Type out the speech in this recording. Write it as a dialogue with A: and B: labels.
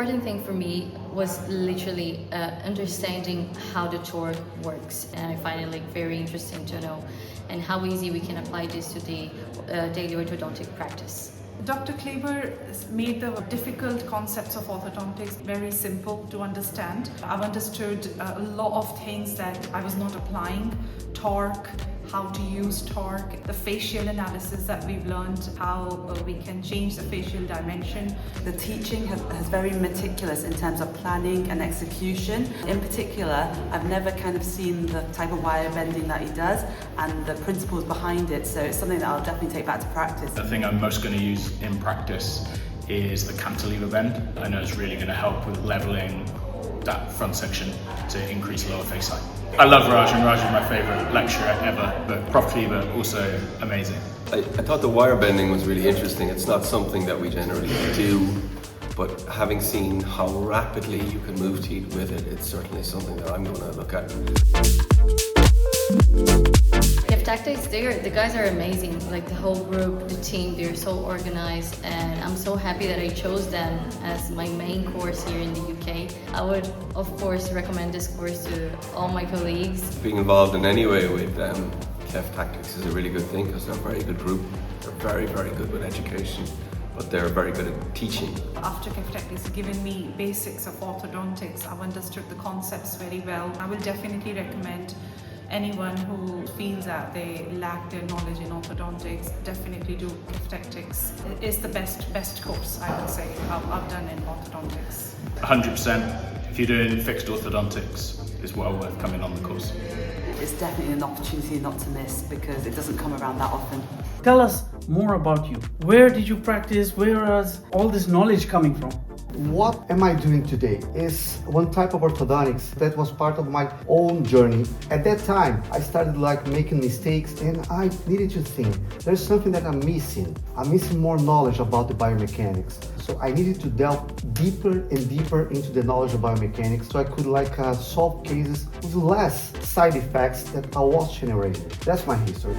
A: important thing for me was literally understanding how the torque works, and I find it like very interesting to know and how easy we can apply this to the daily orthodontic practice.
B: Dr. Kleber made the difficult concepts of orthodontics very simple to understand. I've understood a lot of things that I was not applying: torque, how to use torque, the facial analysis that we've learned, how we can change the facial dimension.
C: The teaching has very meticulous in terms of planning and execution. In particular, I've never kind of seen the type of wire bending that he does and the principles behind it, so it's something that I'll definitely take back to practice.
D: The thing I'm most going to use in practice is the cantilever bend. I know it's really going to help with leveling that front section to increase lower face height. I love Raj, and Raj is my favourite lecturer ever, but Prof. Kleber also amazing.
E: I thought the wire bending was really interesting. It's not something that we generally do, but having seen how rapidly you can move teeth with it, it's certainly something that I'm going to look at.
A: Cephtactics, the guys are amazing. Like the whole group, the team, they're so organized, and I'm so happy that I chose them as my main course here in the UK. I would, of course, recommend this course to all my colleagues.
E: Being involved in any way with Cephtactics is a really good thing because they're a very good group. They're very, very good with education, but they're very good at teaching.
B: After Cephtactics given me basics of orthodontics, I've understood the concepts very well. I will definitely recommend anyone who feels that they lack their knowledge in orthodontics, definitely do Cephtactics. It is the best course, I would say, I've done in orthodontics.
D: 100%. If you're doing fixed orthodontics, it's well worth coming on the course.
C: It's definitely an opportunity not to miss because it doesn't come around that often.
F: Tell us more about you. Where did you practice? Where is all this knowledge coming from?
G: What am I doing today is one type of orthodontics that was part of my own journey. At that time, I started making mistakes and I needed to think, there's something that I'm missing. I'm missing more knowledge about the biomechanics. So I needed to delve deeper and deeper into the knowledge of biomechanics so I could solve cases with less side effects that I was generating. That's my history.